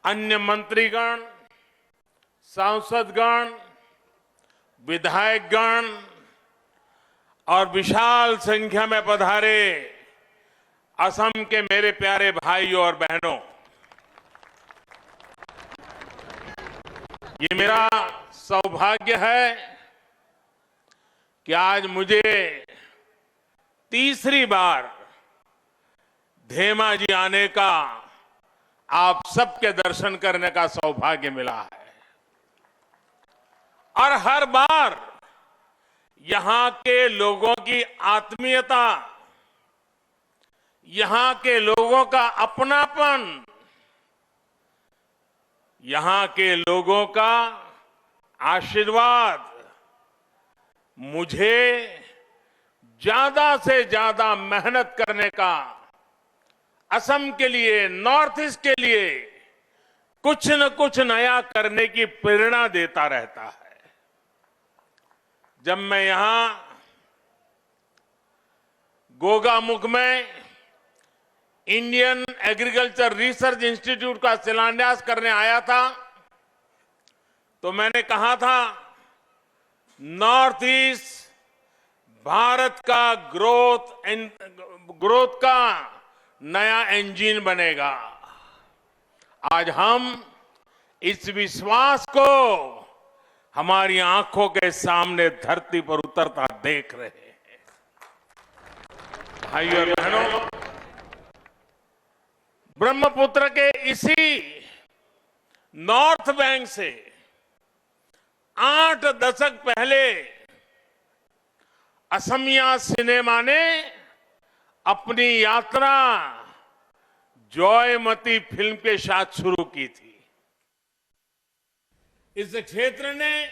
अन्य मंत्रीगण, सांसदगण, विधायकगण और विशाल संख्या में पधारे असम के मेरे प्यारे भाइयों और बहनों, ये मेरा सौभाग्य है कि आज मुझे तीसरी बार धेमाजी आने का, आप सबके दर्शन करने का सौभाग्य मिला है। और हर बार यहां के लोगों की आत्मीयता, यहां के लोगों का अपनापन, यहां के लोगों का आशीर्वाद मुझे ज्यादा से ज्यादा मेहनत करने का, असम के लिए, नॉर्थ ईस्ट के लिए कुछ न कुछ नया करने की प्रेरणा देता रहता है। जब मैं यहां गोगामुख में इंडियन एग्रीकल्चर रिसर्च इंस्टीट्यूट का शिलान्यास करने आया था, तो मैंने कहा था नॉर्थ ईस्ट भारत का ग्रोथ का नया इंजन बनेगा। आज हम इस विश्वास को हमारी आंखों के सामने धरती पर उतरता देख रहे हैं। भाइयों और बहनों, ब्रह्मपुत्र के इसी नॉर्थ बैंक से 8 दशक पहले असमिया सिनेमा ने अपनी यात्रा जॉयमती फिल्म के साथ शुरू की थी। इस क्षेत्र ने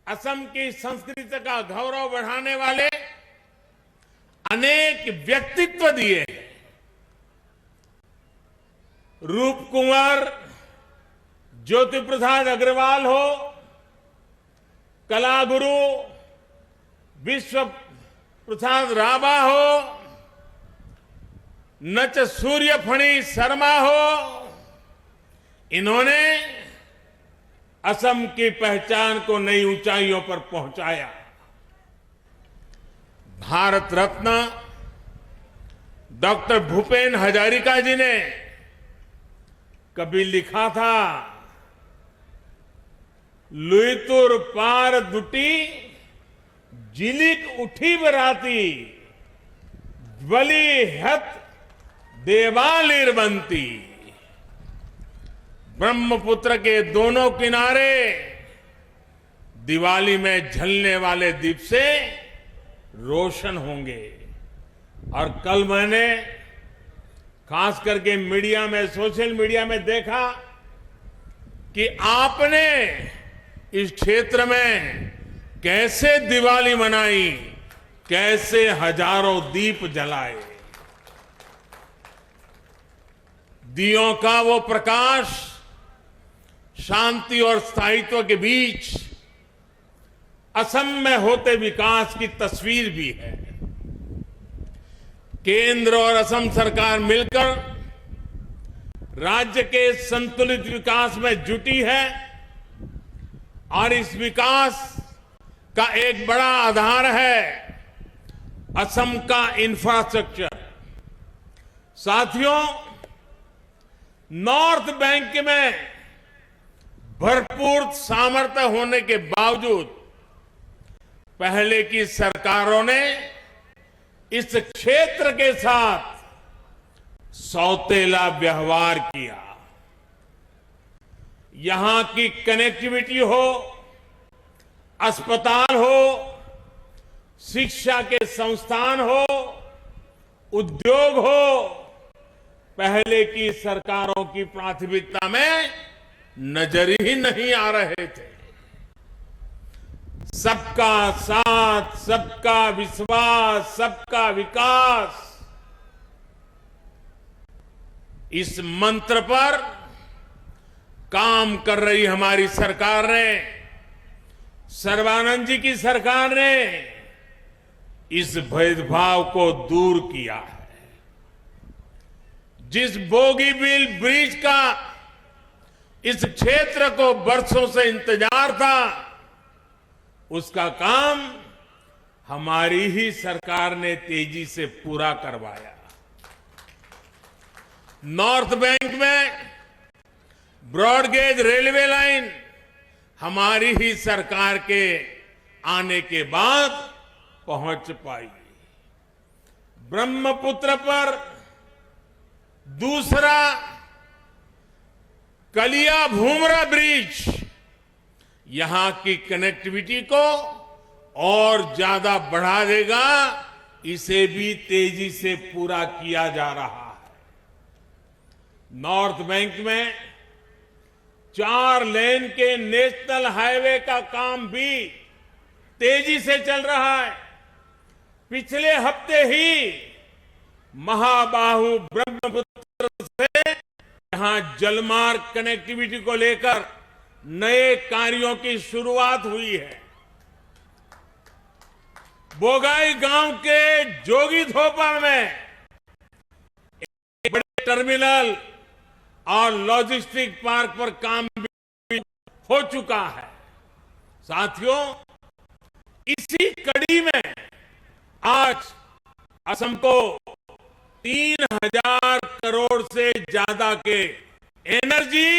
असम की संस्कृति का गौरव बढ़ाने वाले अनेक व्यक्तित्व दिए हैं। रूप कुंवर ज्योति प्रसाद अग्रवाल हो, कलागुरु विश्व प्रसाद राभा हो, नच सूर्यफणी शर्मा हो, इन्होंने असम की पहचान को नई ऊंचाइयों पर पहुंचाया। भारत रत्न डॉक्टर भूपेन हजारिका जी ने कभी लिखा था, लुईतुर पार दुटी जिलिक उठी बराती, ज्वली हत देवालिर बनती। ब्रह्मपुत्र के दोनों किनारे दिवाली में झलने वाले दीप से रोशन होंगे। और कल मैंने खास करके मीडिया में, सोशल मीडिया में देखा कि आपने इस क्षेत्र में कैसे दिवाली मनाई, कैसे हजारों दीप जलाए। दियों का वो प्रकाश शांति और स्थायित्व के बीच असम में होते विकास की तस्वीर भी है। केंद्र और असम सरकार मिलकर राज्य के संतुलित विकास में जुटी है और इस विकास का एक बड़ा आधार है असम का इंफ्रास्ट्रक्चर। साथियों, नॉर्थ बैंक में भरपूर सामर्थ्य होने के बावजूद पहले की सरकारों ने इस क्षेत्र के साथ सौतेला व्यवहार किया। यहां की कनेक्टिविटी हो, अस्पताल हो, शिक्षा के संस्थान हो, उद्योग हो, पहले की सरकारों की प्राथमिकता में नजर ही नहीं आ रहे थे। सबका साथ, सबका विश्वास, सबका विकास, इस मंत्र पर काम कर रही हमारी सरकार ने, सर्बानंद जी की सरकार ने इस भेदभाव को दूर किया है। जिस बोगीबील ब्रिज का इस क्षेत्र को बरसों से इंतजार था, उसका काम हमारी ही सरकार ने तेजी से पूरा करवाया। नॉर्थ बैंक में ब्रॉडगेज रेलवे लाइन हमारी ही सरकार के आने के बाद पहुंच पाई। ब्रह्मपुत्र पर दूसरा कलिया भूमरा ब्रिज यहां की कनेक्टिविटी को और ज्यादा बढ़ा देगा। इसे भी तेजी से पूरा किया जा रहा है। नॉर्थ बैंक में 4 लेन के नेशनल हाईवे का काम भी तेजी से चल रहा है। पिछले हफ्ते ही महाबाहु ब्रह्मपुत्र से यहां जलमार्ग कनेक्टिविटी को लेकर नए कार्यों की शुरुआत हुई है। बोगाई गांव के जोगीधोपा में एक बड़े टर्मिनल और लॉजिस्टिक पार्क पर काम भी हो चुका है। साथियों, इसी कड़ी में आज असम को 3000 करोड़ से ज्यादा के एनर्जी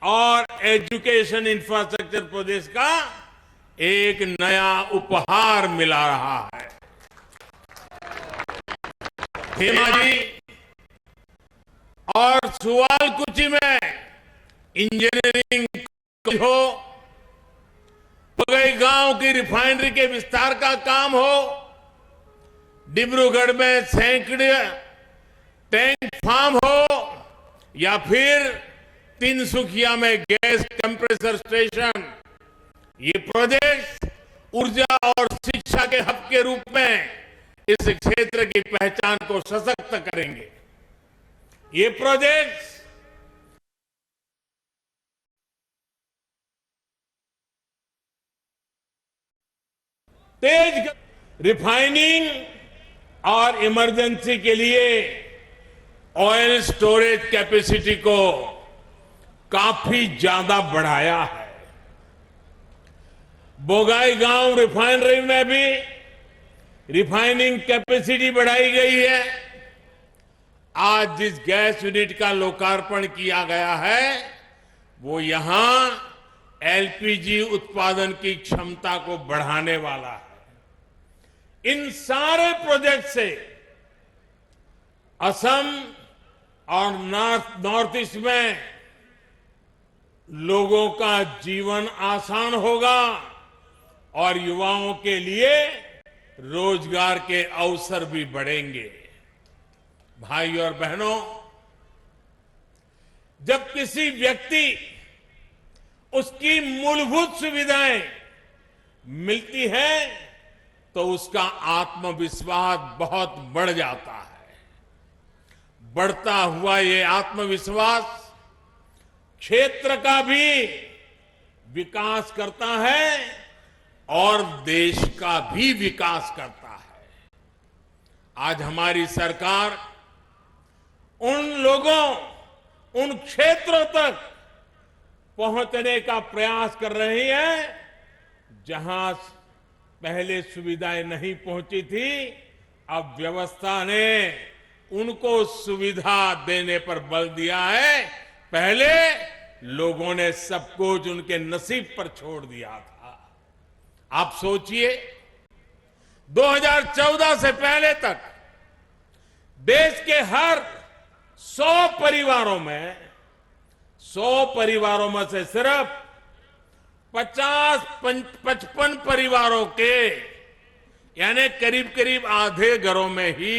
और एजुकेशन इंफ्रास्ट्रक्चर प्रोजेक्ट का एक नया उपहार मिला रहा है। धेमाजी और सुवालकुची में इंजीनियरिंग हो, बगई गांव की रिफाइनरी के विस्तार का काम हो, डिब्रूगढ़ में सैकड़े टैंक फार्म हो, या फिर तिनसुकिया में गैस कंप्रेसर स्टेशन, ये प्रोजेक्ट ऊर्जा और शिक्षा के हब के रूप में इस क्षेत्र की पहचान को सशक्त करेंगे। ये प्रोजेक्ट तेज रिफाइनिंग और इमरजेंसी के लिए ऑयल स्टोरेज कैपेसिटी को काफी ज्यादा बढ़ाया है। बोगाई गांव रिफाइनरी में भी रिफाइनिंग कैपेसिटी बढ़ाई गई है। आज जिस गैस यूनिट का लोकार्पण किया गया है, वो यहां एलपीजी उत्पादन की क्षमता को बढ़ाने वाला है। इन सारे प्रोजेक्ट से असम और नॉर्थ ईस्ट में लोगों का जीवन आसान होगा और युवाओं के लिए रोजगार के अवसर भी बढ़ेंगे। भाई और बहनों, जब किसी व्यक्ति उसकी मूलभूत सुविधाएं मिलती है तो उसका आत्मविश्वास बहुत बढ़ जाता है। बढ़ता हुआ ये आत्मविश्वास क्षेत्र का भी विकास करता है और देश का भी विकास करता है। आज हमारी सरकार उन लोगों, उन क्षेत्रों तक पहुंचने का प्रयास कर रही है जहां पहले सुविधाएं नहीं पहुंची थी। अब व्यवस्था ने उनको सुविधा देने पर बल दिया है। पहले लोगों ने सब कुछ उनके नसीब पर छोड़ दिया था। आप सोचिए, 2014 से पहले तक देश के हर 100 परिवारों में से सिर्फ 50-55 परिवारों के, यानी करीब करीब आधे घरों में ही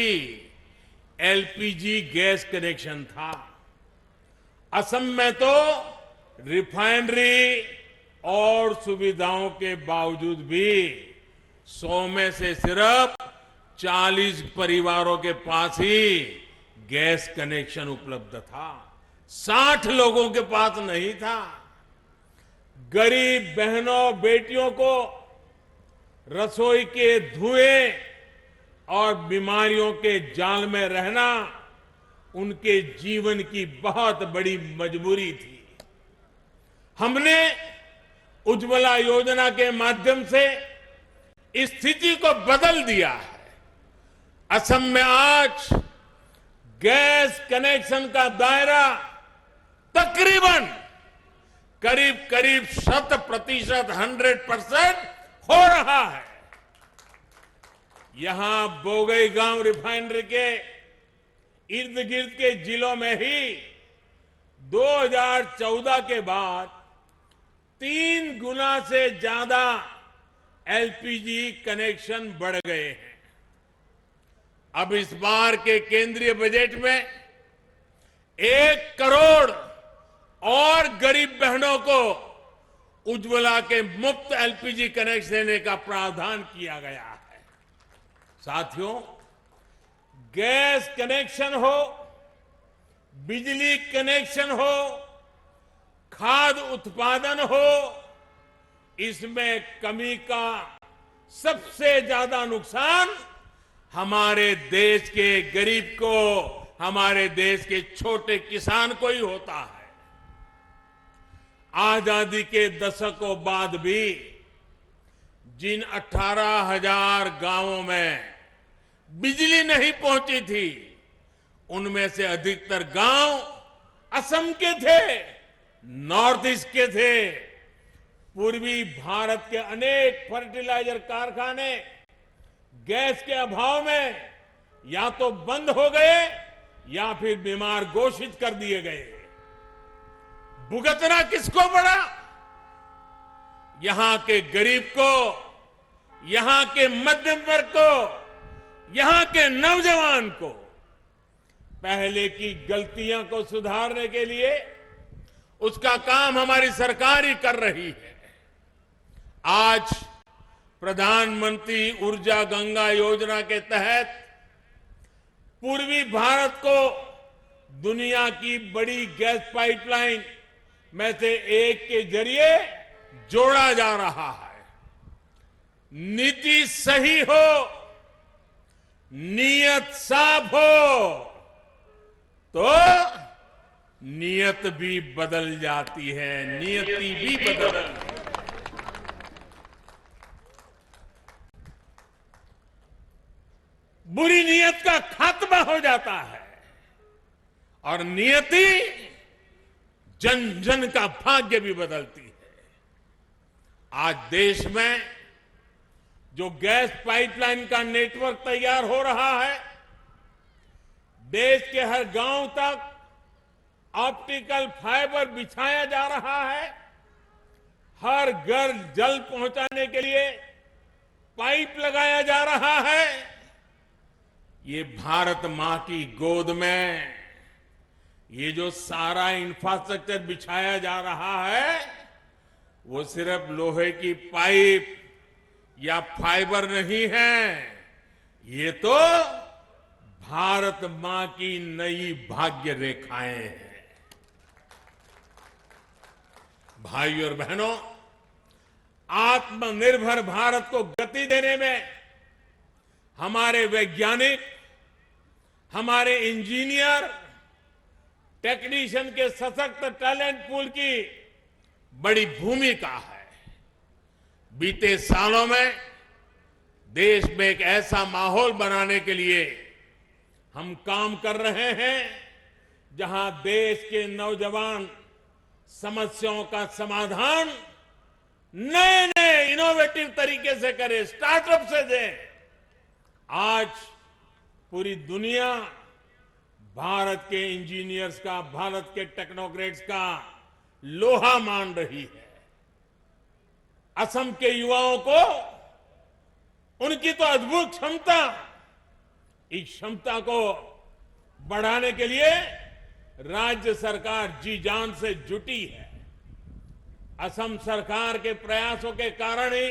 एलपीजी गैस कनेक्शन था। असम में तो रिफाइनरी और सुविधाओं के बावजूद भी 100 में से सिर्फ 40 परिवारों के पास ही गैस कनेक्शन उपलब्ध था। 60 लोगों के पास नहीं था। गरीब बहनों बेटियों को रसोई के धुएं और बीमारियों के जाल में रहना उनके जीवन की बहुत बड़ी मजबूरी थी। हमने उज्ज्वला योजना के माध्यम से इस स्थिति को बदल दिया है। असम में आज गैस कनेक्शन का दायरा तकरीबन करीब 100% 100% हो रहा है। यहां बोगईगांव रिफाइनरी के इर्द गिर्द के जिलों में ही 2014 के बाद 3 गुना से ज्यादा एलपीजी कनेक्शन बढ़ गए हैं। अब इस बार के केंद्रीय बजट में 1 करोड़ और गरीब बहनों को उज्ज्वला के मुफ्त एलपीजी कनेक्शन देने का प्रावधान किया गया है। साथियों, गैस कनेक्शन हो, बिजली कनेक्शन हो, खाद्य उत्पादन हो, इसमें कमी का सबसे ज्यादा नुकसान हमारे देश के गरीब को, हमारे देश के छोटे किसान को ही होता है। आजादी के दशकों बाद भी जिन 18,000 गांवों में बिजली नहीं पहुंची थी, उनमें से अधिकतर गांव असम के थे, नॉर्थ ईस्ट के थे। पूर्वी भारत के अनेक फर्टिलाइजर कारखाने गैस के अभाव में या तो बंद हो गए या फिर बीमार घोषित कर दिए गए। भुगतना किसको पड़ा? यहां के गरीब को, यहां के मध्यम वर्ग को, यहां के नौजवान को। पहले की गलतियों को सुधारने के लिए उसका काम हमारी सरकार ही कर रही है। आज प्रधानमंत्री ऊर्जा गंगा योजना के तहत पूर्वी भारत को दुनिया की बड़ी गैस पाइपलाइन में से एक के जरिए जोड़ा जा रहा है। नीति सही हो, नीयत साफ हो तो नीयत भी बदल जाती है, नियति भी बदल। बुरी नीयत का खात्मा हो जाता है और नियति जन जन का भाग्य भी बदलती है। आज देश में जो गैस पाइपलाइन का नेटवर्क तैयार हो रहा है, देश के हर गांव तक ऑप्टिकल फाइबर बिछाया जा रहा है, हर घर जल पहुंचाने के लिए पाइप लगाया जा रहा है। ये भारत मां की गोद में ये जो सारा इंफ्रास्ट्रक्चर बिछाया जा रहा है, वो सिर्फ लोहे की पाइप या फाइबर नहीं है, ये तो भारत मां की नई भाग्य रेखाएं हैं। भाइयों और बहनों, आत्मनिर्भर भारत को गति देने में हमारे वैज्ञानिक, हमारे इंजीनियर, टेक्नीशियन के सशक्त टैलेंट पूल की बड़ी भूमिका है। बीते सालों में देश में एक ऐसा माहौल बनाने के लिए हम काम कर रहे हैं जहां देश के नौजवान समस्याओं का समाधान नए नए इनोवेटिव तरीके से करें, स्टार्टअप से दें। आज पूरी दुनिया भारत के इंजीनियर्स का, भारत के टेक्नोक्रेट्स का लोहा मान रही है। असम के युवाओं को उनकी तो अद्भुत क्षमता, इस क्षमता को बढ़ाने के लिए राज्य सरकार जी जान से जुटी है। असम सरकार के प्रयासों के कारण ही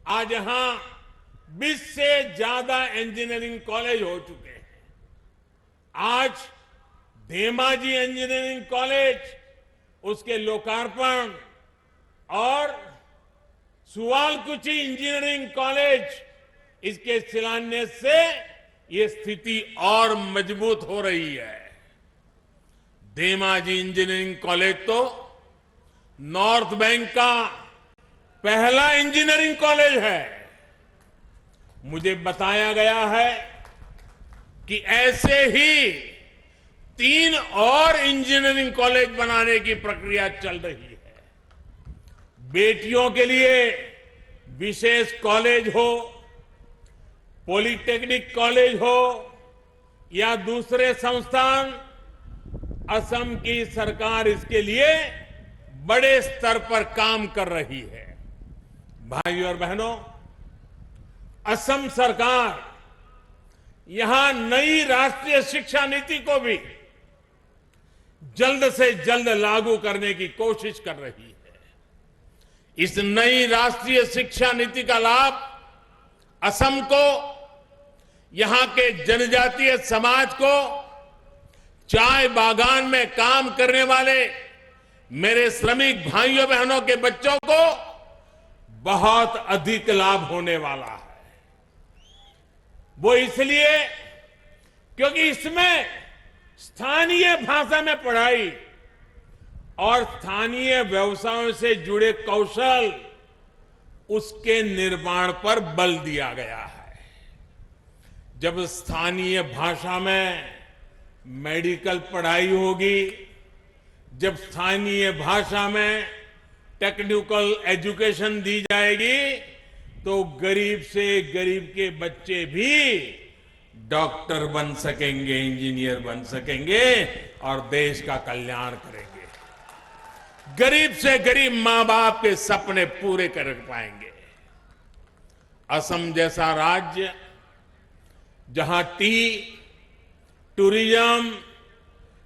आज यहां 20 से ज्यादा इंजीनियरिंग कॉलेज हो चुके हैं। आज धेमाजी इंजीनियरिंग कॉलेज, उसके लोकार्पण और सुवालकुची इंजीनियरिंग कॉलेज, इसके शिलान्यास से ये स्थिति और मजबूत हो रही है। धेमाजी इंजीनियरिंग कॉलेज तो नॉर्थ बैंक का पहला इंजीनियरिंग कॉलेज है। मुझे बताया गया है कि ऐसे ही 3 और इंजीनियरिंग कॉलेज बनाने की प्रक्रिया चल रही है। बेटियों के लिए विशेष कॉलेज हो, पॉलिटेक्निक कॉलेज हो या दूसरे संस्थान, असम की सरकार इसके लिए बड़े स्तर पर काम कर रही है। भाइयों और बहनों, असम सरकार यहां नई राष्ट्रीय शिक्षा नीति को भी जल्द से जल्द लागू करने की कोशिश कर रही है। इस नई राष्ट्रीय शिक्षा नीति का लाभ असम को, यहां के जनजातीय समाज को, चाय बागान में काम करने वाले मेरे श्रमिक भाइयों बहनों के बच्चों को बहुत अधिक लाभ होने वाला है। वो इसलिए क्योंकि इसमें स्थानीय भाषा में पढ़ाई और स्थानीय व्यवसायों से जुड़े कौशल, उसके निर्माण पर बल दिया गया है। जब स्थानीय भाषा में मेडिकल पढ़ाई होगी, जब स्थानीय भाषा में टेक्निकल एजुकेशन दी जाएगी, तो गरीब से गरीब के बच्चे भी डॉक्टर बन सकेंगे, इंजीनियर बन सकेंगे और देश का कल्याण करेंगे। गरीब से गरीब मां बाप के सपने पूरे कर पाएंगे। असम जैसा राज्य जहां टी, टूरिज्म,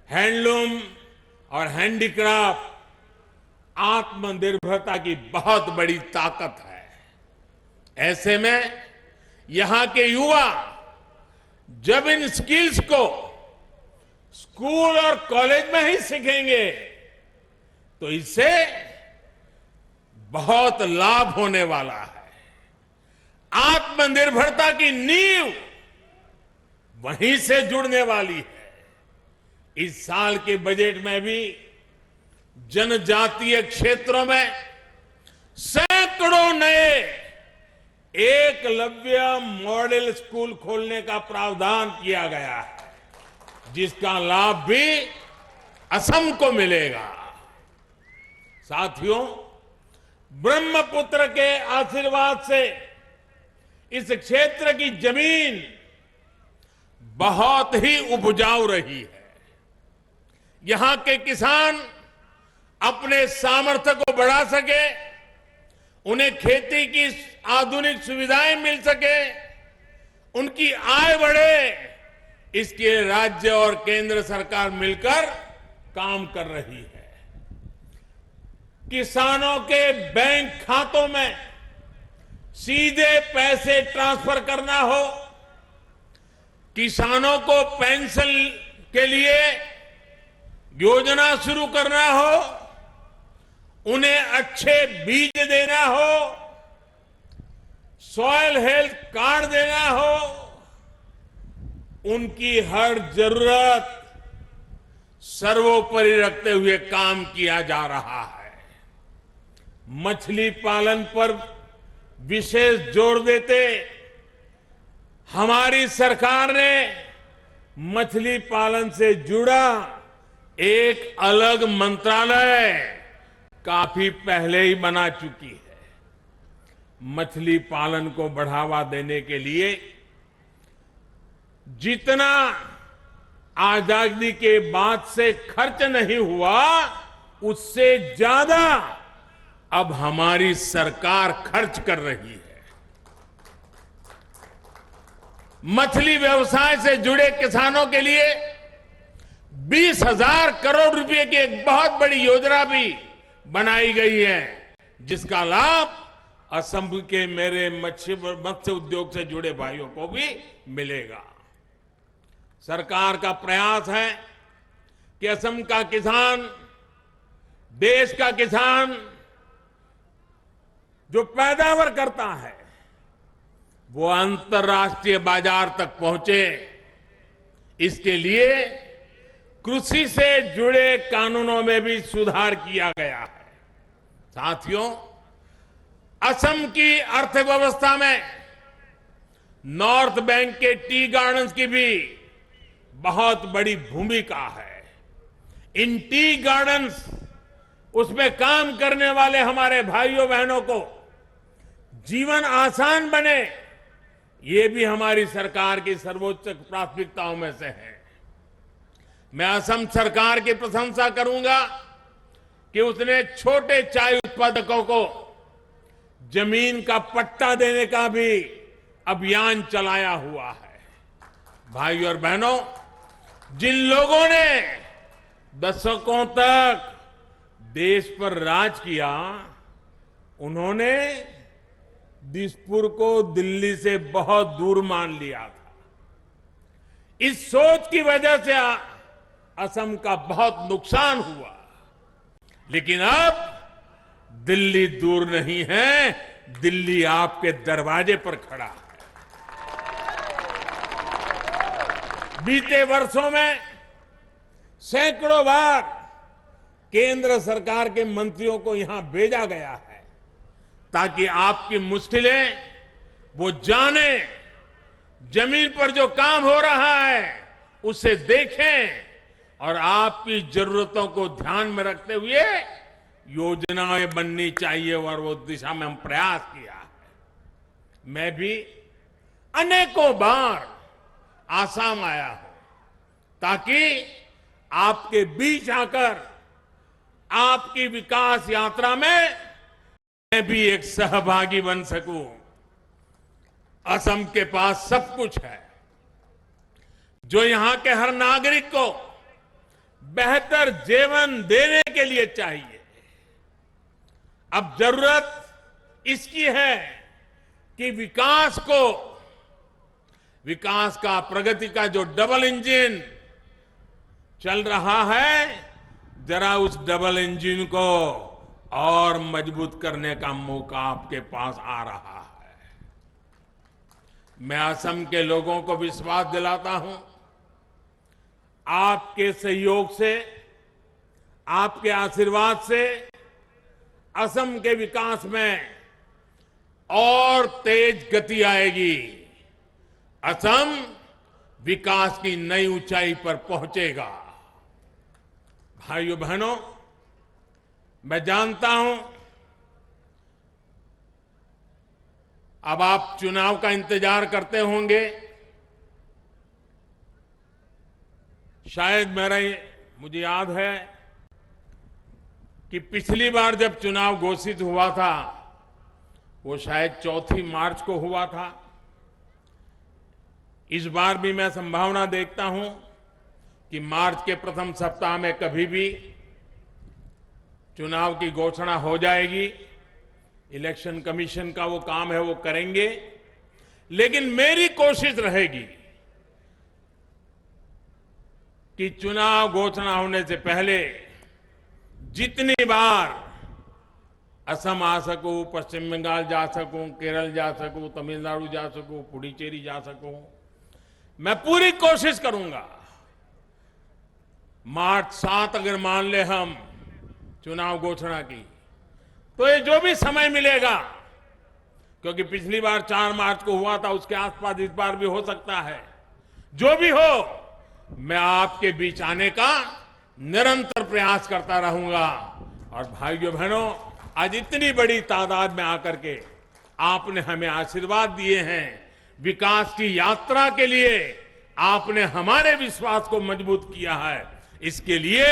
हैंडलूम और हैंडीक्राफ्ट आत्मनिर्भरता की बहुत बड़ी ताकत है, ऐसे में यहां के युवा जब इन स्किल्स को स्कूल और कॉलेज में ही सीखेंगे तो इससे बहुत लाभ होने वाला है। आत्मनिर्भरता की नींव वहीं से जुड़ने वाली है। इस साल के बजट में भी जनजातीय क्षेत्रों में सैकड़ों नए एकलव्य मॉडल स्कूल खोलने का प्रावधान किया गया है, जिसका लाभ भी असम को मिलेगा। साथियों, ब्रह्मपुत्र के आशीर्वाद से इस क्षेत्र की जमीन बहुत ही उपजाऊ रही है। यहां के किसान अपने सामर्थ्य को बढ़ा सके, उन्हें खेती की आधुनिक सुविधाएं मिल सके, उनकी आय बढ़े, इसके राज्य और केंद्र सरकार मिलकर काम कर रही है। किसानों के बैंक खातों में सीधे पैसे ट्रांसफर करना हो, किसानों को पेंशन के लिए योजना शुरू करना हो, उन्हें अच्छे बीज देना हो, सॉइल हेल्थ कार्ड देना हो, उनकी हर जरूरत सर्वोपरि रखते हुए काम किया जा रहा है। मछली पालन पर विशेष जोर देते हमारी सरकार ने मछली पालन से जुड़ा एक अलग मंत्रालय काफी पहले ही बना चुकी है। मछली पालन को बढ़ावा देने के लिए जितना आजादी के बाद से खर्च नहीं हुआ, उससे ज्यादा अब हमारी सरकार खर्च कर रही है। मछली व्यवसाय से जुड़े किसानों के लिए 20,000 करोड़ रुपए की एक बहुत बड़ी योजना भी बनाई गई है, जिसका लाभ असम के मेरे मत्स्य उद्योग से जुड़े भाइयों को भी मिलेगा। सरकार का प्रयास है कि असम का किसान, देश का किसान जो पैदावार करता है, वो अंतर्राष्ट्रीय बाजार तक पहुंचे। इसके लिए कृषि से जुड़े कानूनों में भी सुधार किया गया है। साथियों, असम की अर्थव्यवस्था में नॉर्थ बैंक के टी गार्डन्स की भी बहुत बड़ी भूमिका है। इन टी गार्डन्स, उसमें काम करने वाले हमारे भाइयों बहनों को जीवन आसान बने, ये भी हमारी सरकार की सर्वोच्च प्राथमिकताओं में से है। मैं असम सरकार की प्रशंसा करूंगा कि उसने छोटे चाय उत्पादकों को जमीन का पट्टा देने का भी अभियान चलाया हुआ है। भाइयों और बहनों, जिन लोगों ने दशकों तक देश पर राज किया, उन्होंने दिसपुर को दिल्ली से बहुत दूर मान लिया था। इस सोच की वजह से असम का बहुत नुकसान हुआ। लेकिन अब दिल्ली दूर नहीं है, दिल्ली आपके दरवाजे पर खड़ा है। बीते वर्षों में सैकड़ों बार केंद्र सरकार के मंत्रियों को यहां भेजा गया है ताकि आपकी मुश्किलें वो जाने, जमीन पर जो काम हो रहा है उसे देखें और आपकी जरूरतों को ध्यान में रखते हुए योजनाएं बननी चाहिए, और वो दिशा में हम प्रयास किया है। मैं भी अनेकों बार आसाम आया हूं ताकि आपके बीच आकर आपकी विकास यात्रा में मैं भी एक सहभागी बन सकूं। असम के पास सब कुछ है जो यहां के हर नागरिक को बेहतर जीवन देने के लिए चाहिए। अब जरूरत इसकी है कि विकास का, प्रगति का जो डबल इंजन चल रहा है, जरा उस डबल इंजन को और मजबूत करने का मौका आपके पास आ रहा है। मैं असम के लोगों को विश्वास दिलाता हूं, आपके सहयोग से, आपके आशीर्वाद से असम के विकास में और तेज गति आएगी। असम विकास की नई ऊंचाई पर पहुंचेगा। भाइयों बहनों, मैं जानता हूं अब आप चुनाव का इंतजार करते होंगे। शायद मुझे याद है कि पिछली बार जब चुनाव घोषित हुआ था वो शायद 4 मार्च को हुआ था। इस बार भी मैं संभावना देखता हूं कि मार्च के प्रथम सप्ताह में कभी भी चुनाव की घोषणा हो जाएगी। इलेक्शन कमीशन का वो काम है, वो करेंगे। लेकिन मेरी कोशिश रहेगी कि चुनाव घोषणा होने से पहले जितनी बार असम आ सकूं, पश्चिम बंगाल जा सकूं, केरल जा सकूं, तमिलनाडु जा सकूं, पुडुचेरी जा सकूं, मैं पूरी कोशिश करूंगा। मार्च 7 अगर मान ले हम चुनाव घोषणा की, तो ये जो भी समय मिलेगा, क्योंकि पिछली बार 4 मार्च को हुआ था, उसके आसपास इस बार भी हो सकता है, जो भी हो, मैं आपके बीच आने का निरंतर प्रयास करता रहूंगा। और भाइयों बहनों, आज इतनी बड़ी तादाद में आकर के आपने हमें आशीर्वाद दिए हैं, विकास की यात्रा के लिए आपने हमारे विश्वास को मजबूत किया है, इसके लिए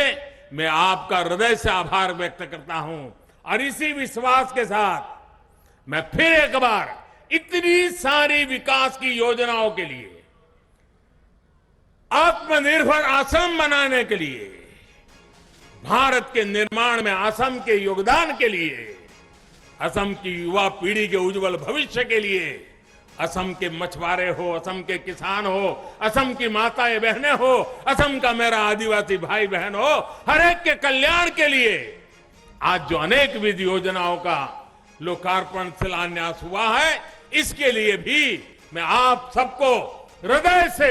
मैं आपका हृदय से आभार व्यक्त करता हूं। और इसी विश्वास के साथ मैं फिर एक बार इतनी सारी विकास की योजनाओं के लिए, आत्मनिर्भर असम बनाने के लिए, भारत के निर्माण में असम के योगदान के लिए, असम की युवा पीढ़ी के उज्जवल भविष्य के लिए, असम के मछुआरे हो, असम के किसान हो, असम की माताएं बहनें हो, असम का मेरा आदिवासी भाई बहन हो, हर एक के कल्याण के लिए आज जो अनेक विधि योजनाओं का लोकार्पण शिलान्यास हुआ है, इसके लिए भी मैं आप सबको हृदय से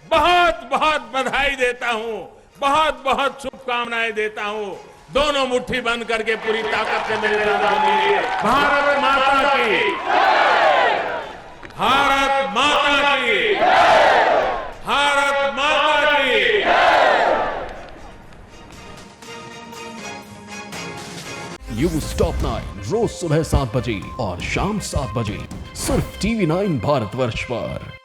बहुत बहुत बधाई देता हूं, बहुत बहुत शुभकामनाएं देता हूं। दोनों मुट्ठी बंद करके पूरी ताकत से मेरे साथ बोलिए, भारत माता की, भारत माता की, भारत माता की। न्यूज टॉप 9 रोज सुबह 7 बजे और शाम 7 बजे सिर्फ TV9 भारतवर्ष पर।